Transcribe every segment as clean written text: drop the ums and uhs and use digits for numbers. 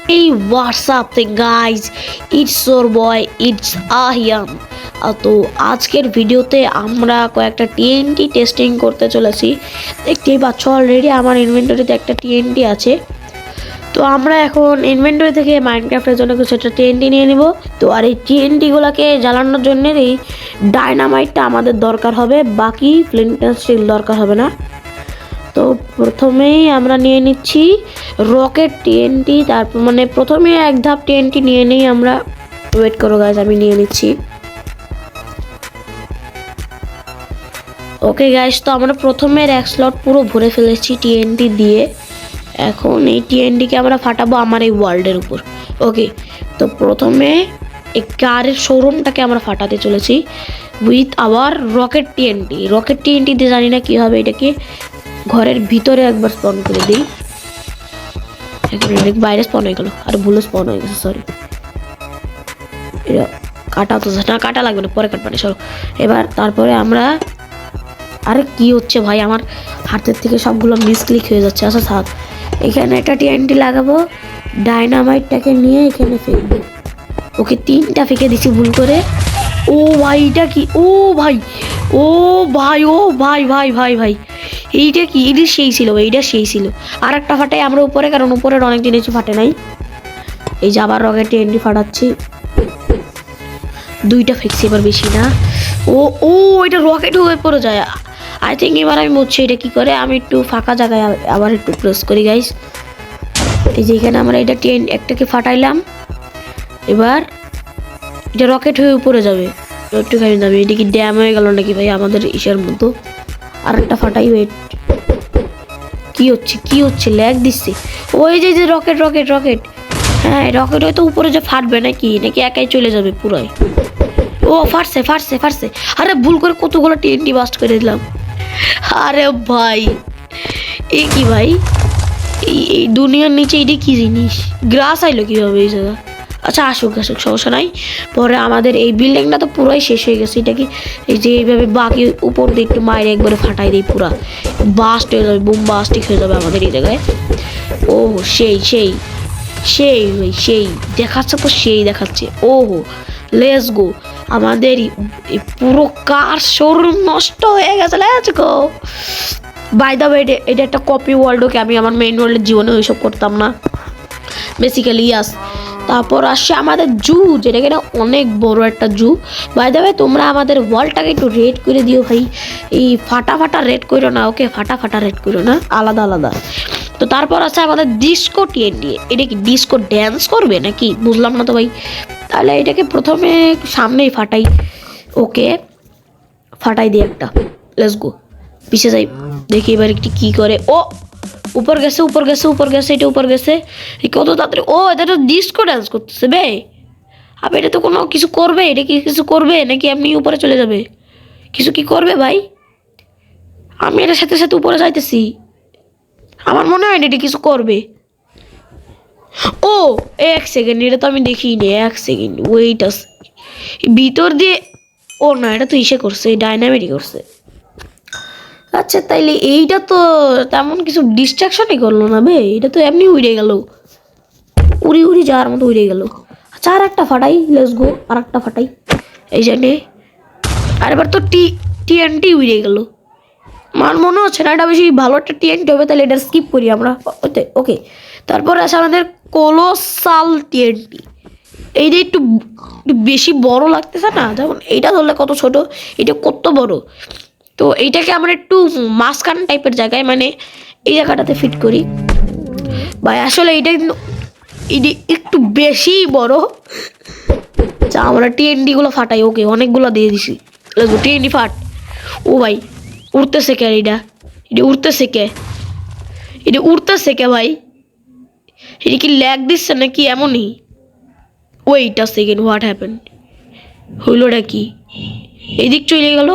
Hey, what's up guys? It's your boy, it's Ahyam. তো আজকের ভিডিওতে আমরা কয়েকটা টিএনটি টেস্টিং করতে চলেছি। দেখতেই পাচ্ছ অলরেডি আমার ইনভেন্টরিতে একটা টিএনটি আছে। তো আমরা এখন ইনভেন্টরি থেকে মাইনক্রাফটের জন্য কিছু একটা টিএনটি নিয়ে নিব। তো আর এই টিএনটিগুলোকে জ্বালানোর জন্য এই ডায়নামাইটটা আমাদের দরকার হবে, বাকি ফ্লিন্ট অ্যান্ড স্টিল দরকার হবে না। তো প্রথমেই আমরা নিয়ে নিচ্ছি রকেট টিএনটি, তারপর মানে প্রথমে এক ধাপ টিএনটি নিয়ে নেই আমরা। ওয়েট করো গাইজ, আমি নিয়ে নিচ্ছি। ওকে গাইজ, তো আমরা প্রথমের এক স্লট পুরো ভরে ফেলেছি টিএনটি দিয়ে। এখন এই টিএনটিকে আমরা ফাটাবো আমার এই ওয়ার্ল্ডের উপর। ওকে, তো প্রথমে এই কারের শোরুমটাকে আমরা ফাটাতে চলেছি with our rocket TNT. Rocket টিএনটিতে জানি না কী হবে, এটাকে ঘরের ভিতরে একবার স্পন করে দিই। বাইরে স্পন হয়ে গেল, আর ভুলে স্পন হয়ে গেছে, সরি। কাটা তো না, কাটা লাগবে না, পরে কাটবে না, সরো। এবার তারপরে আমরা, আরে কি হচ্ছে ভাই, আমার হাতের থেকে সবগুলো মিসক্লিক হয়ে যাচ্ছে। আচ্ছা থাক, এখানে একটা টিএনটি লাগাবো, ডায়নামাইটটাকে নিয়ে এখানে ফেলবো। ওকে, 3টা ফেঁকে দিছি ভুল করে। ও ভাই, এটা কি? ও ভাই, ও ভাই, ও ভাই ভাই ভাই ভাই, এইটা কি? এটা সেই ছিল, এইটা সেই ছিল। আর একটা ফাটাই আমরা উপরে, কারণ উপরের অনেক জিনিস ফাটে নাই। এই যে আবার রকেট টিএনটি ফাটাচ্ছি, 2টা ফেকছি, এবার বেশি না। ও ও এটা রকেট হয়ে পড়ে যায়। আই থিঙ্ক এবার আমি বুঝছি এটা কি করে। আমি একটু ফাঁকা জায়গায় আবার একটু প্রেস করি গাইস। এই যে এখানে আমরা এটা একটাকে ফাটাইলাম, এবার এটা রকেট হয়ে উপরে যাবে, একটুখানি যাবে। এটা কি ড্যাম হয়ে গেল নাকি ভাই আমাদের ইসের মতো? আর একটা ফাটাই, ওয়েট, কি হচ্ছে কি হচ্ছে? ল্যাগ দিচ্ছে। ওই যে যে রকেট রকেট রকেট, হ্যাঁ রকেট হয়তো উপরে যে ফাটবে নাকি নাকি একাই চলে যাবে পুরাই? ও ফাটছে ফাটছে ফাটছে। আরে ভুল করে কতগুলো টিএনটি বাস্ট করে দিলাম। আরে ভাই, এ কি ভাই? এই দুনিয়ার নিচে এটা কি জিনিস? গ্রাস আইলো কিভাবে এই জায়গা? আচ্ছা আসুক আসুক, সমস্যা নাই। পরে আমাদের এই বিল্ডিংটা তো পুরাই শেষ হয়ে গেছে। এটা কি এই যে এইভাবে বাকি উপর দিয়ে একটু মায়ের একবারে ফাটাই দিই, পুরা বাস্ট হয়ে যাবে, বুম বাস্টিক হয়ে যাবে আমাদের এই জায়গায়। ও সেই সেই সেই ভাই সেই দেখাচ্ছে তো, সেই দেখাচ্ছে। ও হো, লেটস গো। আমাদের এই পুরো কার শোরুম নষ্ট হয়ে গেছে। Let's go. By the way, এটা একটা কপি ওয়ার্ল্ড। ওকে, আমি আমার মেইন ওয়ার্ল্ডের জীবনে ওইসব করতাম না বেসিক্যালি, ইয়াস। তারপর আসছে আমাদের জু, যেটাকে এটা অনেক বড় একটা জু। বাই দ্য ওয়ে, তোমরা আমাদের ওয়ালটাকে একটু রেড করে দিও ভাই। এই ফাটা ফাটা রেড করো না, ওকে, ফাটা ফাটা রেড করো না, আলাদা আলাদা। তো তারপর আছে আমাদের ডিস্কো টিএনটি। এটা কি ডিস্কো ড্যান্স করবে নাকি? বুঝলাম না তো ভাই। তাহলে এটাকে প্রথমে সামনেই ফাটাই। ওকে, ফাটাই দিই একটা, লেটস গো। পিছিয়ে যাই, দেখি এবার একটি কি করে। ও উপর গেছে উপর গেছে উপর গেছে, এটা উপর গেছে কত তাড়াতাড়ি। ও এটা তো ডিস্কো ডান্স করতেছে বে। আবে এটা তো কোনো কিছু করবে, এটা কি কিছু করবে নাকি এমনি উপরে চলে যাবে? কিছু কি করবে ভাই? আমি এটার সাথে সাথে উপরে যাইতেছি, আমার মনে হয় না এটা কিছু করবে। ও এক সেকেন্ড, এটা তো আমি দেখিনি। এক সেকেন্ড ওয়েট আছে ভিতর দিয়ে। ও না, এটা তো ইসে করছে, ডাইনামিটি করছে। আচ্ছা তাইলে এইটা তো তেমন কিছু ডিস্ট্রাকশনই করলো না বে, এটা তো এমনি উড়ে গেল, উড়ি উড়ি যাওয়ার মতো উড়ে গেল। আচ্ছা আর একটা ফাটাই, লেটস গো, আর একটা ফাটাই এই জানে। আর এবার তো টিএনটি উড়ে গেল। আমার মনে হচ্ছে না এটা বেশি ভালো একটা টিএনটি হবে, তাহলে এটা স্কিপ করি আমরা। ওকে, তারপর আছে আমাদের কোলোসাল টিএনটি। এইটা একটু বেশি বড় লাগতেছে না? যেমন এইটা ধরলে কত ছোট, এটা কত বড়। তো এইটাকে আমরা একটু মাঝখান টাইপের জায়গায়, মানে এই জায়গাটাতে ফিট করি ভাই। আসলে এইটা কিন্তু একটু বেশি বড়। আচ্ছা আমরা টিএনডি গুলো ফাটাই। ওকে, অনেকগুলো দিয়ে দিছি, টিএনডি ফাট। ও ভাই উড়তেছে কে? এটা উড়তেছে কে? এটা উড়তেছে কে ভাই? এটা কি ল্যাগ দিচ্ছে নাকি এমনই? Wait a second, what happen? হইলোটা কি? এদিক চলে গেল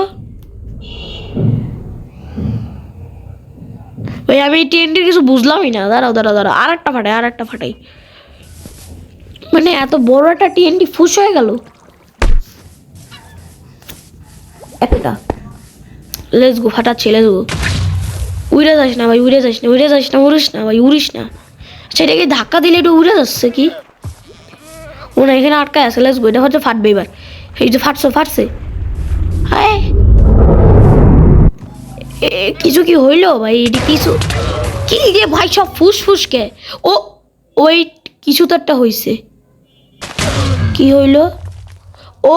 ভাই। আমি এই টিএনটির কিছু বুঝলামই না। দাঁড়াও দাঁড়াও দাঁড়াও, আর একটা ফাটাই, আর একটা ফাটাই। মানে এত বড় একটা টিএনটি ফুস হয়ে গেল একটা। লেটস গো, ফাটাচ্ছি, লেটস গো। উড়ে যাস না ভাই, উড়ে যাস না, উড়ে যাস না, উড়িস না ভাই, উড়িস না। সেটাকে ধাক্কা দিলে এটা উড়ে যাচ্ছে কি? ও না, এখানে আটকায় আছে। লেটস গো, এটা হচ্ছে ফাটবে এবার। এই যে ফাটছে। হায়, কিছু কি হইলো ভাই? এটি কিছু কি রে ভাই? সব ফুসফুসকে ও ওই কিছু তো একটা হইছে। কি হইলো? ও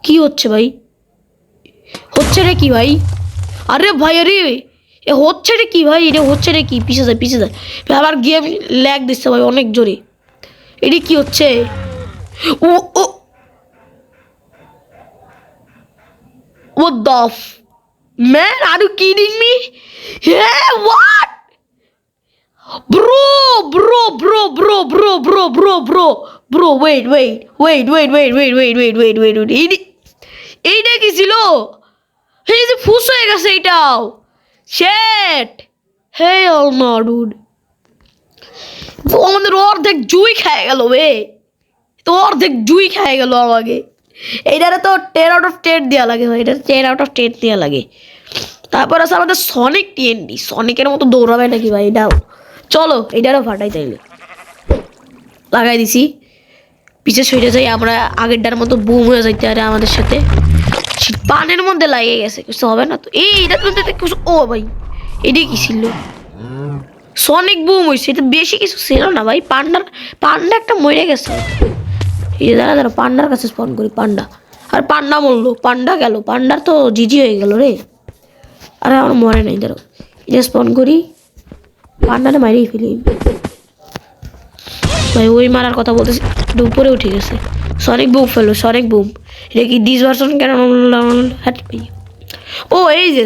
কি হচ্ছে ভাই? হচ্ছে রে কি ভাই? আরে ভাই, আরে এ হচ্ছে রে কি ভাই? এটা হচ্ছে রে কি? পিছে যায়। আবার গেম ল্যাগ দিচ্ছে ভাই অনেক জোরে। এটি কি হচ্ছে? ও ও what the man, are you kidding me? Yeah, what? Bro, wait. এইটা কি ছিল? এই যে ফুস হয়ে গেছে এইটাও। শেট, হে অল নো ডুড, আমাদের অর্ধেক জুই খেয়ে গেল বে। তো অর্ধেক জুই খেয়ে গেল আমাকে। এইটারে তো 10 আউট অফ 10 দেওয়া লাগে ভাই, এটা 10 আউট অফ 10 দেওয়া লাগে। তারপর আছে আমাদের সনিক টিএনডি। সনিকের মতো দৌড়াবে নাকি ভাই এটাও? চলো এটারও ফাটাই তাইলে। লাগাই দিছি, পিছে সরে যাই আমরা। আগেরটার মতো বুম হয়ে যাইতে আরে আমাদের সাথে। পানের মধ্যে লাগিয়ে গেছে, কিছু হবে না তো। এইটার মধ্যে কিছু, ও ভাই এটি কি ছিল? সনিক বুম হয়েছে, এটা বেশি কিছু ছিল না ভাই। পান্ডা একটা মরে গেছে। এই দাঁড়া পান্ডার কাছে স্পন করি। আর পান্ডা মরলো, পান্ডা গেল, পান্ডার তো জিজি হয়ে গেল রে। আরে আমার মরে নাই, দাঁড়ো এটা স্পন করি। পান্ডাটা মারিয়ে ফেলি ভাই। ওই মারার কথা বলতেছি, উপরে উঠে গেছে। সনিক বুম ফেলো, সনিক বুম। এটা কি ডিস ভার্সন কেন? ও এই যে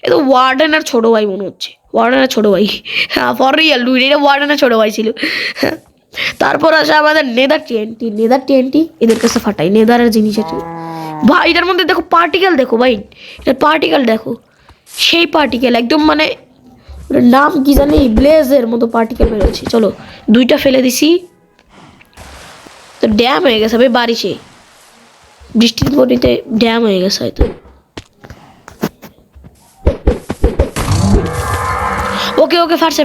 এ তো ওয়ার্ডেনের ছোট ভাই মনে হচ্ছে। ওয়ার্ডেনের ছোট ভাই, হ্যাঁ ফর রিয়াল ডুড, এটা ওয়ার্ডেনের ছোট ভাই ছিল। তারপর আসে আমাদের নেদার টিএনটি। এদের কাছে ফাটাই নেদারের জিনিস আছে ভাই। এটার মধ্যে দেখো পার্টিকেল, দেখো ভাই এটার পার্টিকেল দেখো। সেই পার্টিকেল একদম মানে ওটার নাম কি জানি, ব্লেজের মতো পার্টিকেল বেরোচ্ছে। চলো দুইটা ফেলে দিছি। তো ড্যাম হয়ে গেছে ভাই বারিশে, বৃষ্টির পরিতে ড্যাম হয়ে গেছে হয়তো। ওকে ফাটছে।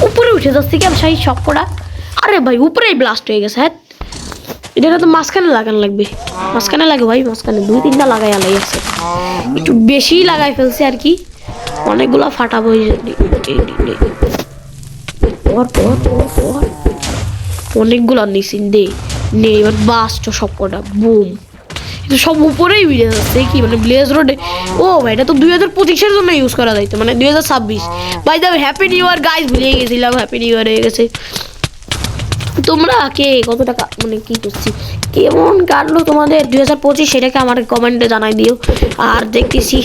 উপরে উঠে যাচ্ছে কি সেই সবকটা। আরে ভাই উপরেই ব্লাস্ট হয়ে গেছে। হ্যাঁ এটা তো মাঝখানে লাগানো লাগবে। মাঝখানে লাগে ভাই, মাঝখানে 2-3টা লাগাই আলাই আছে। একটু বেশি লাগাই ফেলছে আর কি। অনেকগুলো ফাটাবো। অনেকগুলো নিছি নে এবার বাস্ট সবকটা বুম। কিন্তু সব উপরেই উড়ে যাচ্ছে কি মানে ব্লেজ রোডে। ও ভাই এটা তো 2025-এর জন্য ইউজ করা যাইতো, মানে 2026। ভাই দাম হ্যাপি নিউ ইয়ার গাইজ, ভুলে গেছিলাম হ্যাপি নিউ ইয়ার হয়ে গেছে। তোমরা কে কত টাকা মানে কি করছি, কেমন কাটলো তোমাদের 2025 সেটাকে আমার কমেন্টে জানাই দিও। আর দেখতেছি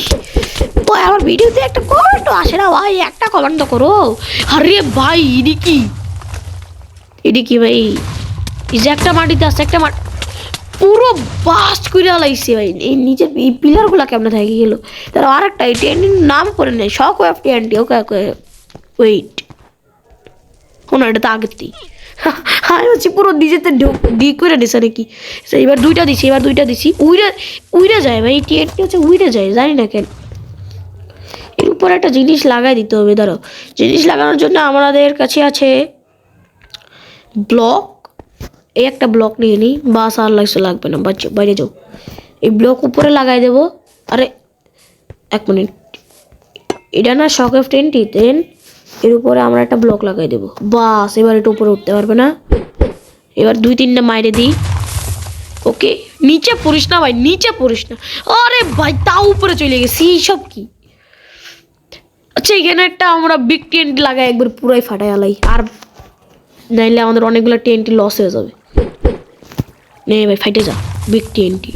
ভাই আমার ভিডিওতে একটা কমেন্টও আসে না ভাই, একটা কমেন্ট তো করো। আরে ভাই এডি কি ভাই? এই যে একটা মাটিতে আছে, একটা মাটি পুরো বাস্ট করে লাইছে ভাই। এই নিচের এই পিলারগুলো কেমন থাকে গেল। তার আর একটা টিএনটির নাম করে নেই, shock wave TNT. Okay wait, কোনো এটা তো আগেরতেই আমি হচ্ছে পুরো নিজেতে ডি করে দিছে নাকি। এবার দুইটা দিছি। উইরা যায় ভাই, টিএনটি হচ্ছে উইরা যায়, জানি না কেন। এর উপর একটা জিনিস লাগাই দিতে হবে। ধরো জিনিস লাগানোর জন্য আমাদের কাছে আছে ব্লক। এই একটা ব্লক নিয়ে নিই, বাস আর লাগবে না। বাইরে যাও, এই ব্লক উপরে লাগাই দেবো। আরে এক মিনিট, এটা না শক অফ 10 এর উপরে আমরা একটা ব্লক লাগাই দেবো। বাস এবার এটা উপরে উঠতে পারবে না। এবার 2-3টা মাইরে দিই। ওকে নিচে পড়িস না ভাই, নিচে পড়িস না। আরে ভাই তাও উপরে চলে গেছি, সব কি? আচ্ছা এখানে একটা আমরা বিগ টিএনটি লাগাই একবার পুরাই ফাটাই আলাই। আর নাইলে আমাদের অনেকগুলো টিএনটি লস হয়ে যাবে। নে ভাই ফাইটে যা বিগ টিএনটি।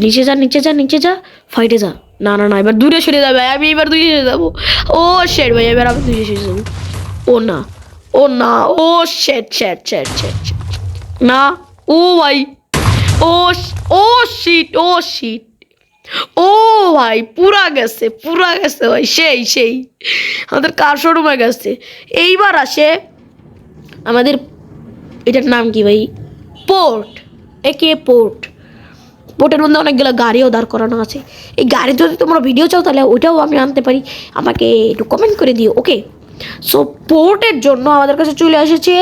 নিচে যা ফাইটে যা। না এবার দূরে সরে যাবে। আমি এবার দূরে সরে যাবো। ও শেট ভাই, এবার আমি দূরে সরে যাবো। ও না ও শেট না। ও ভাই ও ও শিট ও ভাই পুরা গেছে ভাই। সেই আমাদের কার শোরুমে গেছে। এইবার আসে আমাদের এটার নাম কি ভাই? পোর্ট, একে পোর্ট। পোর্টের মধ্যে অনেকগুলো গাড়িও দাঁড় করানো আছে। এই গাড়ি যদি তোমরা ভিডিও চাও তাহলে ওইটাও আমি আনতে পারি, আমাকে একটু কমেন্ট করে দিও। ওকে, সো পোর্টের জন্য আমাদের কাছে চলে এসেছে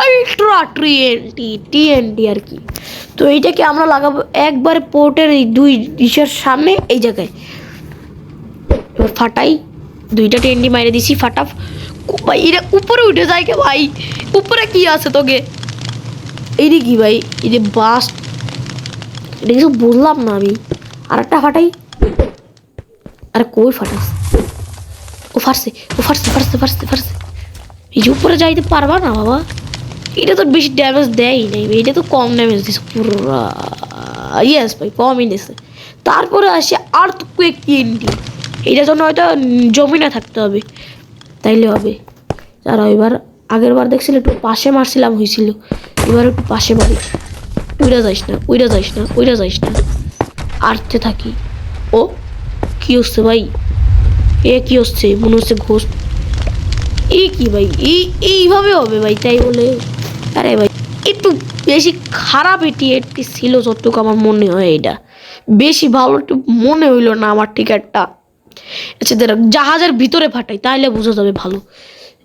আলট্রা টিএনটি আর কি। তো এইটাকে আমরা লাগাবো একবারে পোর্টের এই দুই ডিশের সামনে, এই জায়গায়। এবার ফাটাই, দুইটা টিএনটি মাইরে দিছি, ফাটা। ভাই এটা উপরে উঠে যায় কে ভাই? উপরে কি আছে তোকে? এইটা কি ভাই? এই যে বাস, এটা কিছু বুঝলাম না আমি। আর একটা ফাটাই, আরে কই ফাটাস? ও ফাটছে, ও ফাটছে ফাটছে ফাটছে ফাটছে। এই যে উপরে যাইতে পারবা না বাবা, এটা তো বেশি ড্যামেজ দেয়ই নাই, এটা তো কম ড্যামেজ দিছে পুরো। ইয়েস ভাই, কমই দিছে। তারপরে আসে আর্থকুয়েক টিএনটি, এইটার জন্য হয়তো জমিনে থাকতে হবে, তাইলে হবে। আর এবার আগের বার দেখছিল একটু পাশে মারছিলাম হয়েছিল, এবার একটু পাশে মারি। উইরা যাইস না, উইরা যাইস না, উইরা যাইস না, আর্থে থাকি। ও কি হচ্ছে ভাই? এ কি হচ্ছে? মনে হচ্ছে ঘোষ। এই কি ভাই? এইভাবে হবে ভাই? তাই বলে আরে ভাই একটু বেশি খারাপ এটি একটি ছিল যতটুকু আমার মনে হয়। এটা বেশি ভালো একটু মনে হইলো না আমার টিকিটটা। আচ্ছা দেখ, জাহাজের ভিতরে ফাটাই তাইলে বোঝা যাবে ভালো।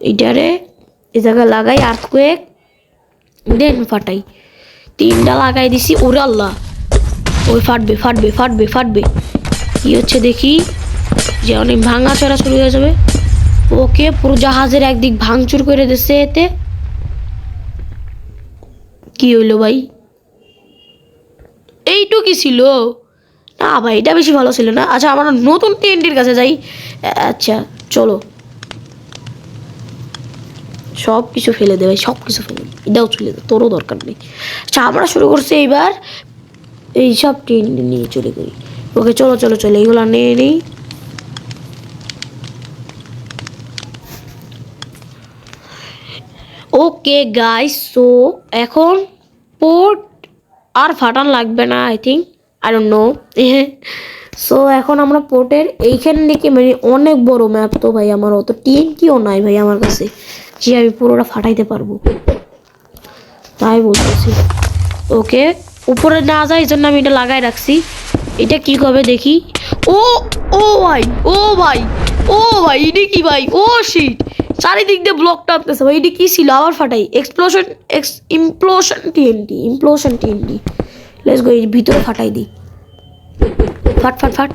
এইটারে এই জায়গায় লাগাই আর্থকুয়েক, দেন ফাটাই। তিনটা লাগাই দিছি, ওরে আল্লাহ, ওই ফাটবে ফাটবে ফাটবে ফাটবে। কি হচ্ছে দেখি, যে অনেক ভাঙা চড়া শুরু হয়ে যাবে। ওকে, পুরো জাহাজের একদিক ভাঙচুর করে দিচ্ছে এতে। কি হইলো ভাই? এইটুকি ছিল না ভাই, এটা বেশি ভালো ছিল না। আচ্ছা আমরা নতুন টিএনটির কাছে যাই। আচ্ছা চলো, সব কিছু ফেলে দে ভাই, সব কিছু ফেলে দে, এটাও চলে দে, তোরও দরকার নেই। আচ্ছা আমরা শুরু করছি এইবার এই সব টিএনটি নিয়ে চলে করি। ওকে চলো চলো চলো, এইগুলো নিয়ে নিই। ওকে গাইস, সো এখন পোর্ট আর ফাটান লাগবে না, I think, I don't know. So এখন আমরা পোর্টের এইখান থেকে, মানে অনেক বড় ম্যাপ তো ভাই, আমার অত টিএনটিও নাই ভাই আমার কাছে যে আমি পুরোটা ফাটাইতে পারবো, তাই বলতেছি। ওকে, উপরে না যায় এই জন্য আমি এটা লাগাই রাখছি। এটা কি হবে দেখি। ও ও ভাই, ও ভাই, ও ভাই, এটা কি ভাই? ও শিট, চারিদিক দিয়ে ব্লক টানতেছে ভাই। এটা কি ছিল? আবার ফাটাই। Explosion implosion TNT, implosion TNT. Let's go, এর ভিতরে ফাটাই দিই। ফাট ফাট ফাট।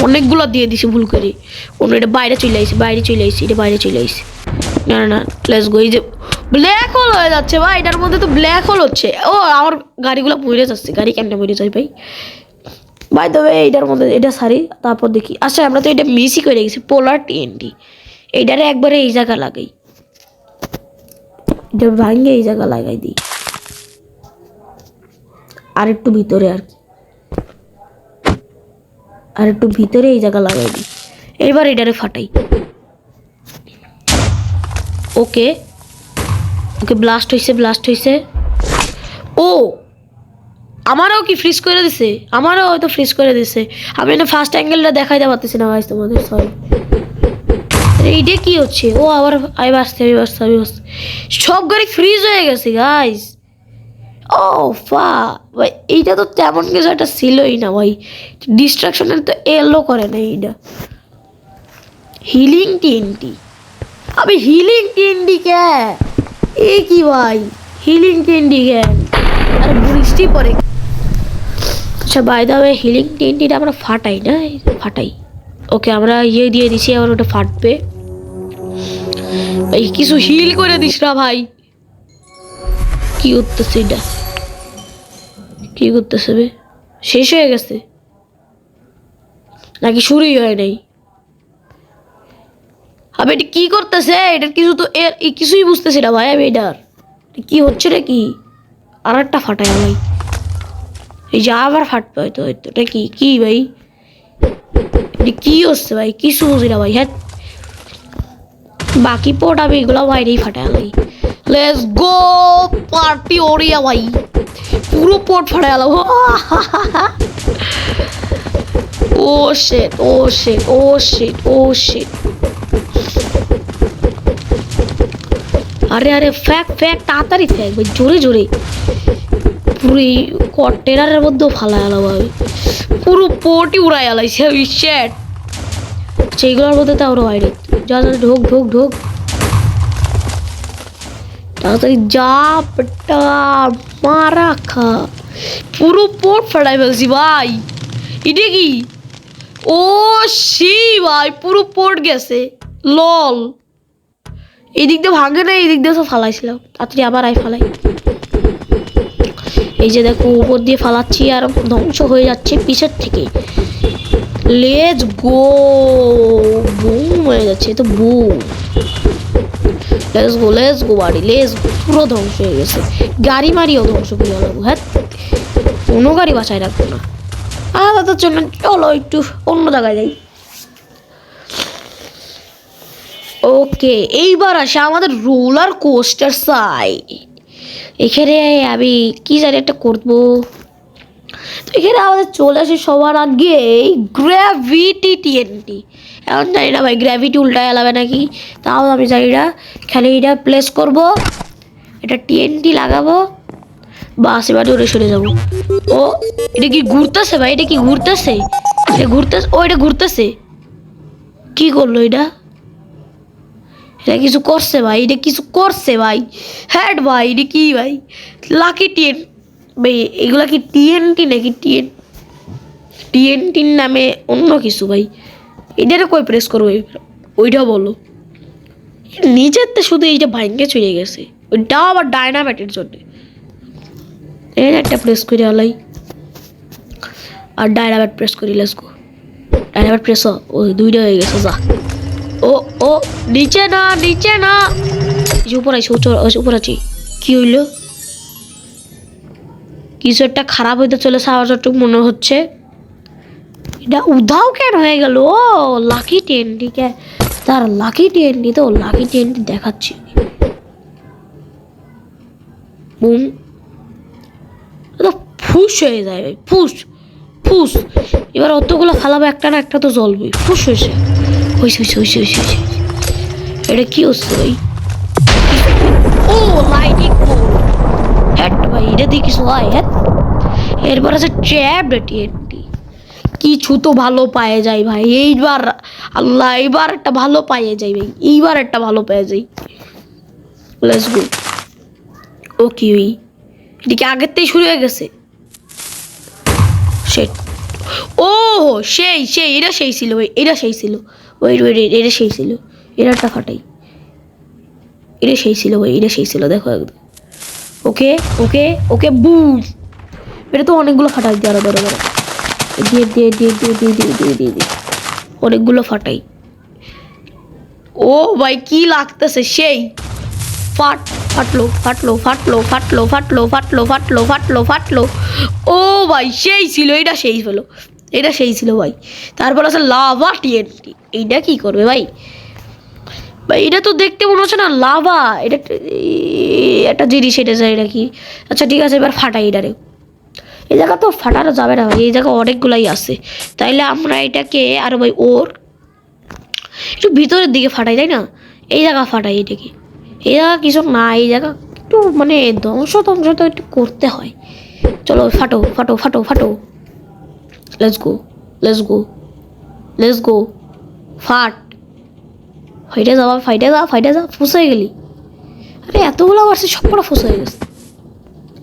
অনেকগুলো দিয়ে দিছি ভুল করে। কোনো এটা বাইরে চলে আইছে, বাইরে চলে আইছে, এটা বাইরে চলে আইছে। না না না, লেটস গো। এই যে ব্ল্যাক হোল হয়ে যাচ্ছে ভাই, এটার মধ্যে তো ব্ল্যাক হোল হচ্ছে। ও আমার গাড়িগুলো পড়ে যাচ্ছে, গাড়ি কেমনে পড়ে যায় ভাই? বাই দ্য ওয়ে, এইটার মধ্যে এটা সারি, তারপর দেখি। আচ্ছা আমরা তো এটা মিসই করে গেছি, পোলার টিএনটি। এইটারে একবারে এই জায়গা লাগাই, এটা ভাঙে এই জায়গা লাগাই দিই, আর একটু ভিতরে আর কি, আর একটু ভিতরে এই জায়গা লাগাই দিই। এবার এটারে ফাটাই। ওকে ওকে, ব্লাস্ট হয়েছে, ব্লাস্ট হয়েছে। ও আমারও কি ফ্রিজ করে দিছে? আমারও হয়তো ফ্রিজ করে দিছে। আমি না ফার্স্ট অ্যাঙ্গেলটা দেখাইতে পারতেছি না গাইস তোমাদের, সরি। এইটা কি হচ্ছে? ও আবার আমি বাঁচতে, আমি বাঁচতে, আমি বাঁচতে। সব গাড়ি ফ্রিজ হয়ে গেছে গাইস। ও ফা ভাই, এইটা তো তেমন কিছু একটা ছিলই না ভাই। ডিস্ট্রাকশনের তো এলো করে না এইটা। হিলিং টিএনটি, আমি হিলিং টিএনটি কে? এ কি ভাই, হিলিং টিএনটি কে? আর বৃষ্টি পড়ে। আচ্ছা বাই দা ওয়ে, হিলিং টিএনটিটা আমরা ফাটাই না, ফাটাই। ওকে আমরা ইয়ে দিয়ে দিছি, আবার ওটা ফাটবে। ভাই কিছু হিল করে দিস না ভাই। কি করতেছে এটা? কি করতেছে বে? শেষ হয়ে গেছে নাকি শুরুই হয় নাই? আমি এটা কি করতেছে? এটার কিছু তো কিছুই বুঝতেছি না ভাই আমি। এটার কি হচ্ছে রে? কি আর একটা ফাটাই ভাই, এই যে আবার ফাটবে হয়তো, হয়তো এটা কি কি ভাই? এটা কি হচ্ছে ভাই? কিছু বুঝি না ভাই। হ্যাঁ, বাকি পোর্ট আমি এগুলো বাইরেই ফাটাই ভাই। লেটস গো পার্টি ওরিয়া ভাই, পুরো পোর্ট ফাটাই গেল। ও শিট, ও শিট, ও শিট, ও শিট। আরে আরে ফ্যাক ফ্যাক, তাড়াতাড়ি ফ্যাক ভাই, জোরে জোরে। পুরো এই কন্টেনারের মধ্যেও ফালাই আলাম আমি, পুরো পোর্টই উড়াই আলাইছে আমি শ্যাট। সেইগুলোর মধ্যে তাও বাইরে যা যা ঢোক ঢোক ঢোক তাড়াতাড়ি যা বেটা মারা খা। পুরো পোর্ট ফাটাই ফেলছি ভাই। এটা কি? ও সি ভাই পুরো পোর্ট গেছে লল। এই দিক দিয়ে ভাঙে না, এই দিক দিয়ে তো ফালাইছিলাম, তাড়াতাড়ি আবার আই ফালাই। এই যে দেখো উপর দিয়ে ফালাচ্ছি আর ধ্বংস হয়ে যাচ্ছে পিছের থেকে। লেটস গো, বুম হয়ে যাচ্ছে তো বুম। লেটস গো বাড়ি, লেটস গো। পুরো ধ্বংস হয়ে গেছে, গাড়ি মারিও ধ্বংস করে গেল। হ্যাঁ কোনো গাড়ি বাঁচায় রাখবো না। তাদের জন্য চলো একটু অন্য জায়গায় যাই। ওকে এইবার আসে আমাদের রোলার কোস্টার সাইড। এখানে আমি কি জানি একটা করবো, তো এখানে আমাদের চলে আসে সবার আগে গ্র্যাভিটি টিএনটি। এখন জানি না ভাই গ্র্যাভিটি উল্টায় এলাবে নাকি, তাও আমি জানি না। খালি এটা প্লেস করব, এটা টিএনটি লাগাবো, বাস এবার উড়ে সরে যাবো। ও এটা কি ঘুরতেছে ভাই? এটা কি ঘুরতেছে? এটা ঘুরতেছে, ও এটা ঘুরতেছে। কি করলো এটা? এটা কিছু করছে ভাই, এটা কিছু করছে ভাই। হ্যাড ভাই এটা কি ভাই? লাকি টিএন ভাই, এগুলা কি টিএনটি নাকি টিএনটির নামে অন্য কিছু ভাই? এটারে কই প্রেস করবো ওইটা বলো। নিজের তো শুধু এইটা ভাঙ্গে চলে গেছে, ওইটাও আবার ডায়নামাইটের জন্য। এই একটা প্রেস করে আলাই আর ডায়নামাইট প্রেস করি। লেটস গো ডায়নামাইট প্রেস, ও দুইটা হয়ে গেছে যা। ও ও নিচে না, নিচে না, উপর আছে, উপর আছি। কি হইলো? কিছু একটা খারাপ হইতে চলেছে আমার যতটুকু মনে হচ্ছে। এটা উধাও কেন হয়ে গেল? ও লাকি টিএনটি, তার লাকি টিএনটি তো লাকি টিএনটি দেখাচ্ছি। বুম, ফুস হয়ে যায় ভাই, ফুস ফুস। এবার অতগুলো ফালাবো, একটা না একটা তো জ্বলবে। ফুস হয়েছে, হয়েছে হয়েছে হয়েছে হয়েছে হয়েছে। এটা কি হচ্ছে ভাই? ও লাইটিং হ্যাট ভাই, এটা দিয়ে কিছু হয়? হ্যাঁ এরপর আছে ট্র্যাপ টিএনটি। কিছু তো ভালো পায়ে যায় ভাই এইবার। আল্লাহ এইবার একটা ভালো পাইয়ে যাই ভাই, এইবার একটা ভালো পেয়ে যাই। Let's go. ও কি ওই এটা কি আগের থেকেই শুরু হয়ে গেছে? সেট। ও সেই সেই এটা সেই ছিল ভাই, এটা সেই ছিল। ওই এটা সেই ছিল, এরাটা ফাটাই। এটা সেই ছিল ভাই, এটা সেই ছিল, দেখো একদম। ওকে ওকে ওকে বুম। এটা তো অনেকগুলো ফাটাই দিয়ে আরো ধরো ধরো দিয়ে দিয়ে দিয়ে দিয়ে দিয়ে দিয়ে দিয়ে দিয়ে দিয়ে অনেকগুলো ফাটাই। ও ভাই কি লাগতেছে সেই। ফাটলো ফাটলো ফাটলো ফাটলো ফাটলো ফাটলো ফাটলো ফাটলো ফাটলো। ও ভাই সেই ছিল, এটা সেই হলো, এটা সেই ছিল ভাই। তারপর আছে লাভা টিএনটি। এইটা কি করবে ভাই? ভাই এটা তো দেখতে মনে হচ্ছে না লাভা, এটা একটা জিনিস, এটা যায় নাকি? আচ্ছা ঠিক আছে, এবার ফাটাই এটারে। এই জায়গা তো ফাটানো যাবে না ভাই, এই জায়গা অনেকগুলাই আছে। তাইলে আমরা এটাকে আর ভাই ওর একটু ভিতরের দিকে ফাটাই, তাই না? এই জায়গা ফাটাই এটাকে। এই জায়গা কিছু না, এই জায়গা একটু মানে ধ্বংস ধ্বংস তো একটু করতে হয়। চলো ফাটো ফাটো ফাটো ফাটো। Let's go let's go let's go. ফাট, ফাইটে যা ফাইটে যা ফাইটে যা। ফুস হয়ে গেলি? আরে এতগুলো মারছি সবকটা ফুস হয়ে গেছে।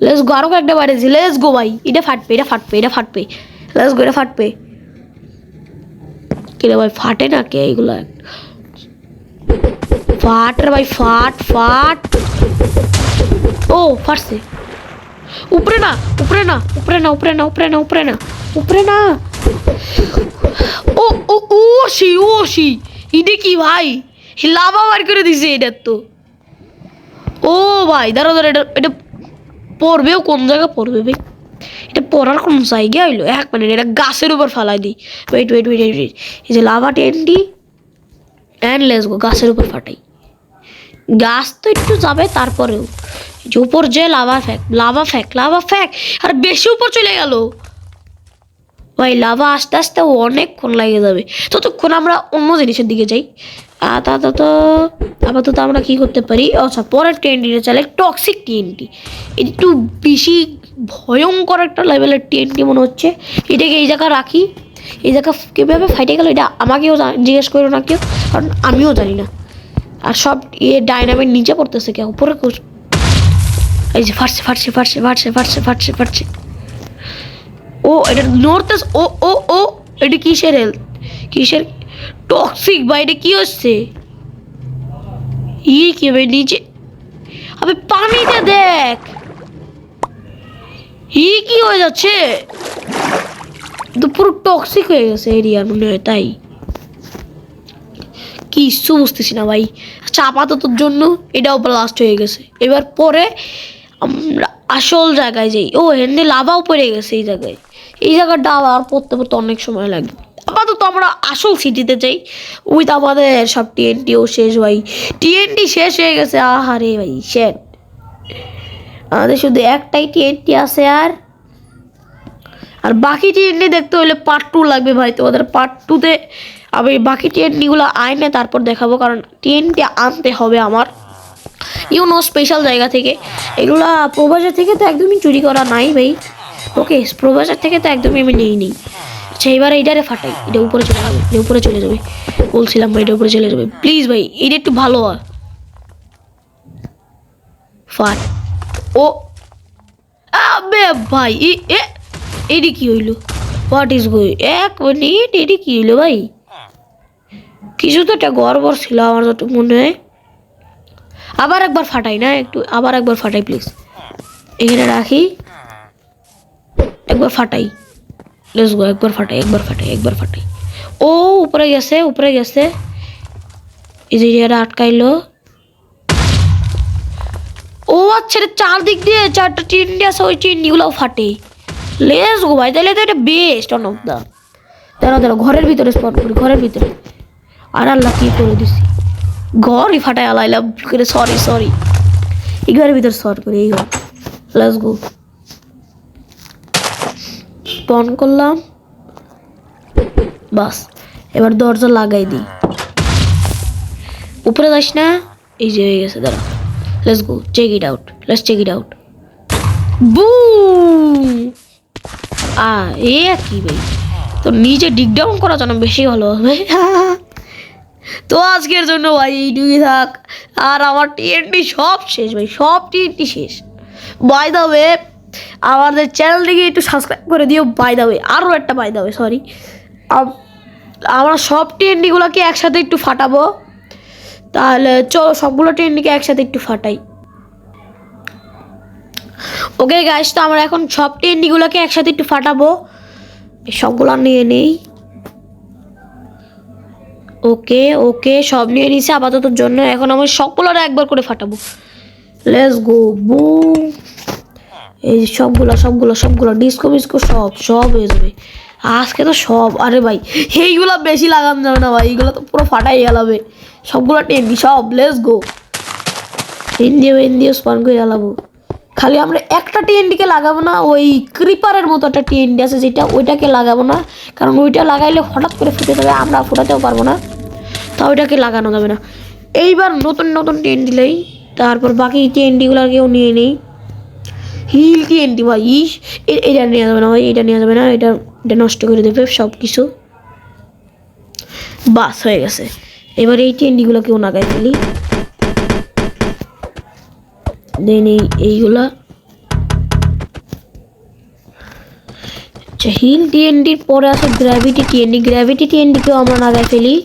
লেটস গো, আরো একটা বাড়েছি। লেটস গো ভাই, এটা ফাটবে এটা ফাটবে এটা ফাটবে। লেটস গো, এটা ফাটবে। কিরে ভাই ফাটে না কে এইগুলো? ফাট রে ভাই, ফাট ফাট। ও ফাটছে। উপরে না উপরে না উপরে না উপরে না উপরে না উপরে না উপরে না। ও ও ও সি ও সি। এটা কি ভাই? লাভা বার করে দিছে এটা তো। ও ভাই দাঁড়া দাঁড়া, এটা এটা পড়বেও কোন জায়গা পড়বে ভাই? এটা পড়ার কোন জায়গা হইলো? এক মিনিট, এটা গাছের উপর ফালাই দিই। Wait wait wait wait. এই যে লাভা টেন্ডি অ্যান্ড লেটস গো, গাছের উপর ফাটাই। গাছ তো একটু যাবে, তারপরেও যে উপর যে লাভা ফ্যাক লাভা ফ্যাক লাভা ফ্যাক। আর বেশি উপর চলে গেল ভাই, লাভা আস্তে আস্তে অনেকক্ষণ লাগে যাবে। ততক্ষণ আমরা অন্য জিনিসের দিকে যাই। আপাতত আমরা কি করতে পারি? আচ্ছা পরের টিএনটিটা চালে টক্সিক টিএনটি। একটু বেশি ভয়ঙ্কর একটা লেভেলের টিএনটি মনে হচ্ছে। এটাকে এই জায়গায় রাখি, এই জায়গা কীভাবে ফাইটে গেল এটা আমাকেও জিজ্ঞেস করো না কেউ, কারণ আমিও জানি না। আর সব ডাইনামিক নিচে পড়তেছে কেউ উপরে, এই যে ফাটছে ফাটছে ফাটছে ফাটছে ফাটছে ফাটছে ফাটছে। ও এটা নর্থ, ও ও ও এটা কিসের হেলথ, কিসের টক্সিক বা এটা কি হচ্ছে? কি ভাই নিচে, আবে পানিতে দেখ কি হয়ে যাচ্ছে, তো পুরো টক্সিক হয়ে গেছে এরিয়ার মনে হয়, তাই কিছু বুঝতেছি না ভাই। আচ্ছা আপাততর জন্য এটাও ব্লাস্ট হয়ে গেছে। এবার পরে আমরা আসল জায়গায় যাই। ও হেন্দে লাভাও পড়ে গেছে এই জায়গায়, এই জায়গাটা আবার পড়তে পড়তে অনেক সময় লাগবে। আপাতত আমরা আসল সিটিতে যাই। উইথ আমাদের সব টিএনটিও শেষ ভাই, টিএনটি শেষ হয়ে গেছে। আহারে ভাই শেট, আমাদের শুধু একটাই টিএনটি আছে। আর বাকি টিএনটি দেখতে হলে পার্ট 2 লাগবে ভাই। তোমাদের পার্ট 2তে আমি বাকি টিএনটিগুলো আইনে তারপর দেখাবো, কারণ টিএনটি আনতে হবে আমার স্পেশাল জায়গা থেকে। এগুলা প্রবাজার থেকে তো একদমই চুরি করা নাই ভাই। ওকে, প্রবাজার থেকে তো একদমই আমি নিই। আচ্ছা এবার এইটারে ফাটাই, এটা উপরে চলে যাবে, এটা উপরে চলে যাবে বলছিলাম ভাই, এটা উপরে চলে যাবে প্লিজ ভাই। এটা একটু ভালো হয় ফাট। ও আবে ভাই এডি কি হইলো, হোয়াট ইজ গোয়িং, এক মিনিট এডি কি হইলো ভাই? কিছু তো একটা গড়বড় ছিল আমার যত মনে হয়। আবার একবার ফাটাই না, একটু আবার একবার ফাটাই প্লিজ, এখানে রাখি, একবার ফাটাই, লেটস গো, একবার ফাটাই একবার ফাটাই একবার ফাটাই। ও উপরে গেছে উপরে গেছে, এই যে জায়গাটা আটকাইলো। ও আচ্ছা চারদিক দিয়ে চারটা টিন্ডি আছে, ওই টিন্ডিগুলোও ফাটে। লেটস গো ভাই, তাহলে তো এটা বেস্ট অন অফ দা। দাঁড়াও ঘরের ভিতরে স্পট করি, ঘরের ভিতরে। আর আল্লাহ কি করে দিছি, ঘরই ফাটাই আলাইলাম করে, সরি এই ঘরের ভিতরে শর্ট করি, এই ঘর। লেটস গো, স্পন করলাম, বাস এবার দরজা লাগাই দিই। উপরে যাস না, এই যে হয়ে গেছে, দাঁড়া। Let's go, check it out, let's check it out. Boom, এ কি ভাই, তো নিজে ডিগ ডাউন করা যেন বেশি ভালো হবে। তো আজকের জন্য ভাই এইটুকুই থাক। আর আমার টিএনটি সব শেষ ভাই, সব টিএনটি শেষ। বাই দ্য ওয়ে আমাদের চ্যানেলটিকে একটু সাবস্ক্রাইব করে দিও। বাই দ্য ওয়ে আরও একটা বাই দ্য ওয়ে সরি, আমরা সব টিএনটিগুলোকে একসাথে একটু ফাটাবো। তাহলে চলো সবগুলো টিএনটিকে একসাথে একটু ফাটাই। ওকে গাইস, তো আমরা এখন সব টিএনটিগুলোকে একসাথে একটু ফাটাবো। সবগুলো নিয়ে নেই। ওকে সব নিয়ে নিছি আপাততর জন্য। এখন আমরা সবগুলো একবার করে ফাটাবো। Let's go, broom. এই সবগুলো ডিস্কো মিস্কো সব হয়ে যাবে আজকে তো সব। আরে ভাই এইগুলো বেশি লাগানো যাবে না ভাই, এইগুলো তো পুরো ফাটাই গেলাবে। সবগুলো টেন্ডি সব, লেটস গো। এনডিও স্পন করে জ্বালাবো। খালি আমরা একটা টিএনডিকে লাগাবো না, ওই ক্রিপারের মতো একটা টিএনডি আছে যেটা, ওইটাকে লাগাবো না, কারণ ওইটা লাগাইলে হঠাৎ করে ফুটে যাবে, আমরা ফুটাতেও পারবো না, তা ওইটাকে লাগানো যাবে না। এইবার নতুন টিএনডি লই, তারপর বাকি টিএনডিগুলোকেও নিয়ে নেই। হিল টিএনডি ভাই, এটা নেওয়া যাবে না ভাই, এটা নেওয়া যাবে না, এটা নষ্ট করে দেবে সব কিছু। বাস হয়ে গেছে। এবার এই টিএনডিগুলোকেও লাগাই ফেলি। দেন এইগুলা, আচ্ছা হিল টিএনডির পরে আসে গ্র্যাভিটি টিএনডিকেও আমরা লাগাই ফেলি।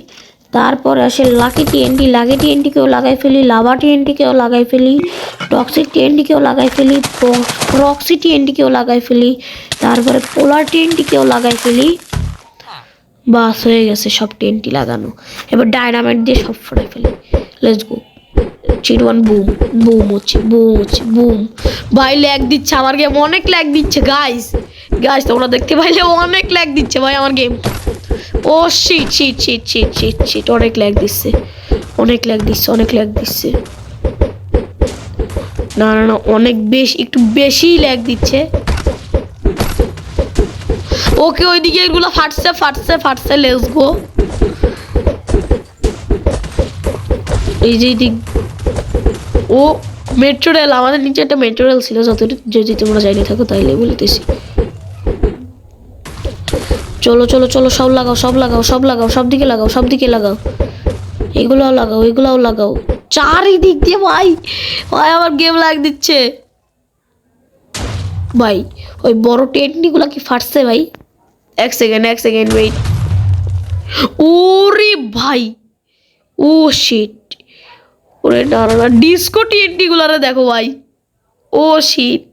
তারপরে আসে লাকি টিএনডিকেও লাগাই ফেলি, লাভা টিএনডিকেও লাগাই ফেলি, টক্সিক টিএনডিকেও লাগাই ফেলি, প্রক্সি টিএনডিকেও লাগাই ফেলি, তারপরে পোলার টিএনডিকেও লাগাই ফেলি। বাস হয়ে গেছে সব টিএনডি লাগানো। এবার ডায়নামাইট দিয়ে সব ফোড়াই ফেলি। লেটস গো, চিরওয়ান বুম হচ্ছে বুম। ভাই ল্যাগ দিচ্ছে আমার গেম, অনেক ল্যাগ দিচ্ছে গাইস তোমরা দেখতে পাইলে অনেক ল্যাগ দিচ্ছে ভাই আমার গেম। ও শিট অনেক ল্যাগ দিচ্ছে না অনেক একটু বেশি ল্যাগ দিচ্ছে। ওকে ওইদিকে এগুলো ফাটছে লেটস গো। এই যে দিক, ও মেট্রো রেল, আমাদের নিচে একটা মেট্রো রেল ছিল, যদি তোমরা যাইনি থাকো তাইলে বলতেছি। চলো চলো চলো, সব লাগাও সব লাগাও সব লাগাও, সব দিকে লাগাও সব দিকে লাগাও, এগুলাও লাগাও এগুলাও লাগাও, চারিদিক দিয়ে ভাই। ভাই আমার গেম লাগ দিচ্ছে ভাই। ওই বড় টেন্টগুলা কি ফাটছে ভাই? এক সেকেন্ড ওয়েট। ওরে ভাই, ও শিট, ওরে না ডিস্কো টেন্টগুলারে দেখো ভাই। ও শিট,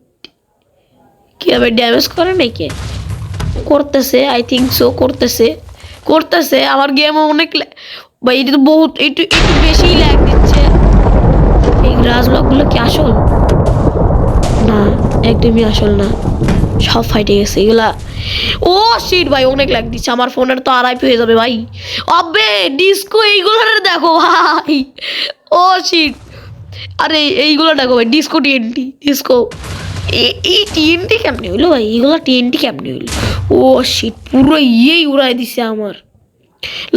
কি হবে, ড্যামেজ করে নাকি? করতেছে, আই থিঙ্ক সো, করতেছে। আমার গেম অনেক ভাই, এটা তো বহুত একটু বেশিই ল্যাগ দিচ্ছে। এই গ্রাস ব্লকগুলো কি আসল? না, একদমই আসল না, সব ফাইটে গেছে এগুলা। ও শিট ভাই, অনেক ল্যাগ দিচ্ছে, আমার ফোনের তো আরআইপি হয়ে যাবে ভাই। আবে ডিস্কো এইগুলোর দেখো ভাই। ও শিট, আরে এইগুলো দেখো ভাই, ডিস্কো টিএনটি, ডিস্কো এই টিএনটি কেমনে হইলো ভাই? এইগুলো টিএনটি কেমনে হইলো? ও শিট, পুরো ইয়েই উড়াই দিছে আমার।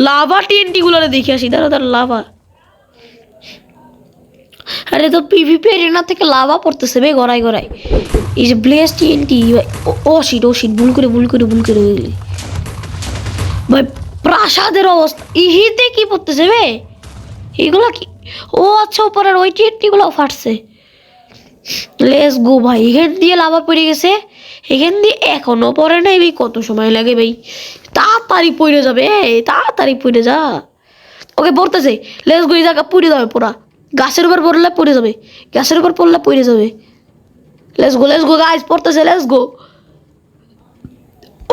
লাভা টিএনটি গুলোরে দেখে আসি, দাঁড়া লাভা। আরে তো পিভিপি এরিনা থেকে লাভা পড়তেছে বে গড়াই। এই যে ব্লেস টিএনটি, ও শিট ভুল করে গেলি ভাই। প্রাসাদের অবস্থা ইহিতে কি পড়তেছে বে? এগুলো কি? ও আচ্ছা, উপরের ওই টিএনটি গুলো ফাটছে। লেটস গো ভাই, এখান দিয়ে লাভা পড়ে গেছে, এখান দিয়ে এখনো পরে নাই ভাই। কত সময় লাগে ভাই? তাড়াতাড়ি পড়ে যাবে, তাড়াতাড়ি পড়ে যা। ওকে পড়তেছে, লেটস গো। এই জায়গা পড়ে যাবে পুরা, গাছের উপর পড়লে পড়ে যাবে, গাছের উপর পড়লে পড়ে যাবে। লেটস গো গাইস, পড়তেছে, লেটস গো।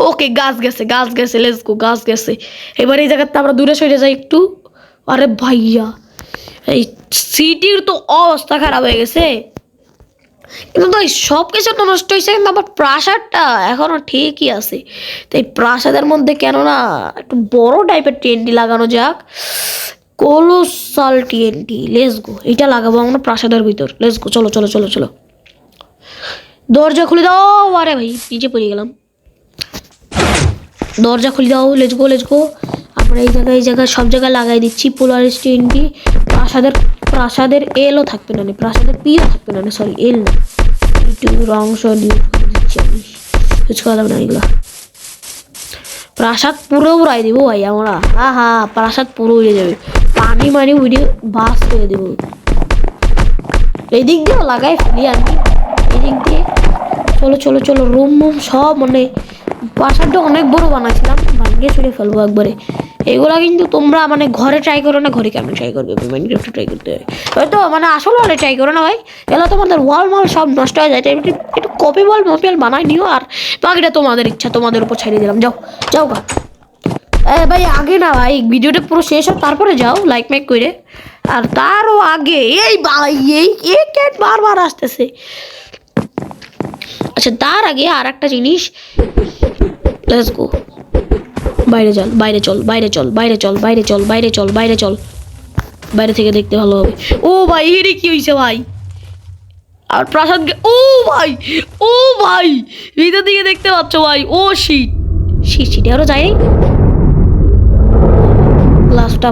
ওকে, গাছ গেছে, লেটস গো, গাছ গেছে। এবার এই জায়গাতে আমরা দূরে সরে যাই একটু। আরে ভাইয়া, এই সিটির তো অবস্থা খারাপ হয়ে গেছে। কিন্তু ভাই সব কিছু তো নষ্ট হয়েছে, কিন্তু আমার প্রাসাদটা এখনো ঠিকই আছে। তো এই প্রাসাদের মধ্যে কেননা একটু বড় টাইপের টিএনটি লাগানো যাক, কোলোসাল টিএনটি। লেটস গো, এটা লাগাবো আমরা প্রাসাদের ভিতর। লেটস গো, চলো। দরজা খুলে দাও। আরে ভাই, নিচে পড়ে গেলাম। দরজা খুলে দাও, লেটস গো। আমরা এই জায়গায় সব জায়গায় লাগাই দিচ্ছি পোলারিস টিএনটি। প্রাসাদের এলও থাকবে না, প্রাসাদের পিও থাকবে না, সরি এল না, একটু রং দিচ্ছি আমি, ইউজ করলাম না এগুলো। প্রাসাদ পুরো উড়াই দেবো ভাই আমরা। প্রাসাদ পুরো উড়ে যাবে, পানি উড়ে বাস করে দেবো। এই দিক দিয়ে লাগাই ফেলি আর কি, এই দিক দিয়ে। চলো, রুম সব মানে প্রাসাদটা অনেক বড় বানাইছিলাম, ভাঙিয়ে ছুড়ে ফেলবো একবারে। এগুলা কিন্তু তোমরা মানে ঘরে ট্রাই করো না, ঘরে কেমন ট্রাই করবে? মাইনক্রাফটে ট্রাই করতে হয় হয়তো, মানে আসল হলে ট্রাই করো না ভাই। এগুলো তোমাদের ওয়াল সব নষ্ট হয়ে যায়, একটু কপি মপিয়াল বানাই নিও। আর বাকিটা তোমাদের ইচ্ছা, তোমাদের উপর ছেড়ে দিলাম। যাও গা। ভাই আগে না ভাই, ভিডিওটা পুরো শেষ হোক তারপরে যাও লাইক মেক করে। আর তারও আগে এই ভাই, এই ক্যাট বারবার আসতেছে। আচ্ছা, তার আগে আর একটা জিনিস, লেটস গো। বাইরে চল, বাইরে থেকে দেখতে ভালো হবে। ও ভাই, এর কি হয়েছে ভাই? আর প্রাসাদ, ও ভাই ভিতর দিকে দেখতে পাচ্ছ ভাই? ও শিট আরো যাই। গ্লাসটা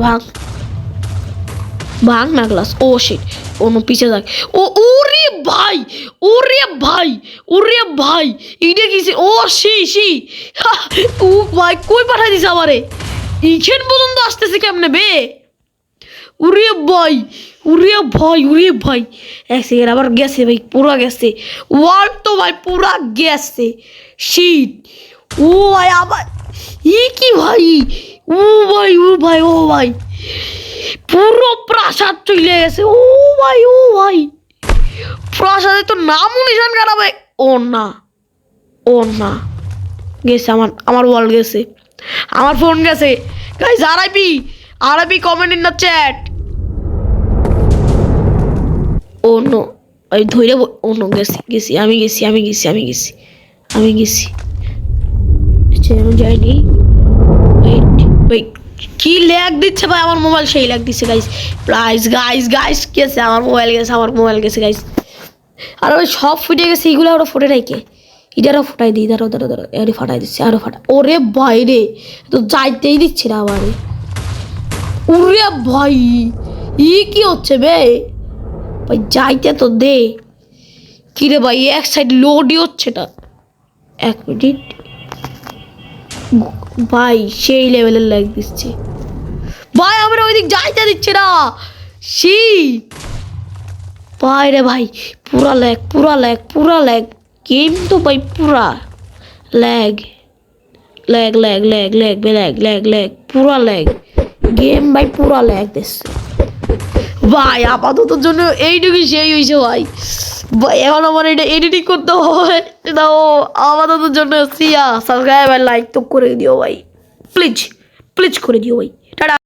ভাঙ না গ্লাস। ও শিট, অন্য পিছে যাক। ওরে ভাই এটা কিছে? ও ও ভাই, কই পাঠাই দিছে আমারে? এইখান পর্যন্ত আসতেছে কেমনে বে? উরে ভাই এক সেকেন্ড, আবার গেছে ভাই, পুরা গেছে ওয়াল তো ভাই, পুরা গেছে। শিট, ও ভাই আবার কি ভাই? ও ভাই পুরো প্রাসাদ চলে গেছে। ও ভাই প্রাসাদের তো নাম নিশান খারাপ। ও না গেছে, আমার ওয়াল গেছে, আমার ফোন গেছে। Guys, RIP comment in the chat. Oh no, আমি ধরে, ও নো, গেছি আমি যাইনি। ওয়েট, কি ল্যাগ দিচ্ছে ভাই আমার মোবাইল? সেই ল্যাগ দিচ্ছে গাইস গেছে আমার মোবাইল গেছে গাইস। আর ওই সব ফুটে গেছে, এগুলো আরো ফুটে রাখে, এটারও ফুটাই দিই। দাঁড়ো, এরই ফাটাই দিচ্ছে, আরো ফাটা। ওরে বাইরে তো যাইতেই দিচ্ছে না আমারে। ওরে ভাই, কি হচ্ছে বে? ভাই যাইতে তো দে। কিরে ভাই এক সাইড লোডই হচ্ছে না, 1 মিনিট ভাই, সেই লেভেলের ল্যাগ দিচ্ছে ভাই, আমরা ওইদিক যাইতে দিচ্ছে না। সি ভাই রে ভাই, পুরা ল্যাগ পুরা ল্যাগ পুরা ল্যাগ, গেম তো ভাই পুরা lag lag lag lag lag lag lag lag, পুরা ল্যাগ গেম ভাই, পুরা ল্যাগ দিচ্ছে ভাই। আপাতত জন্য এইটুকুই সেই হয়েছে ভাই। ভাই এখন আমার এটা এডিটিং করতে হবে, এটা আপাতত জন্য সিয়া সাবস্ক্রাইব আর লাইক তো করে দিও ভাই, প্লিজ প্লিজ করে দিও ভাই। টাটা।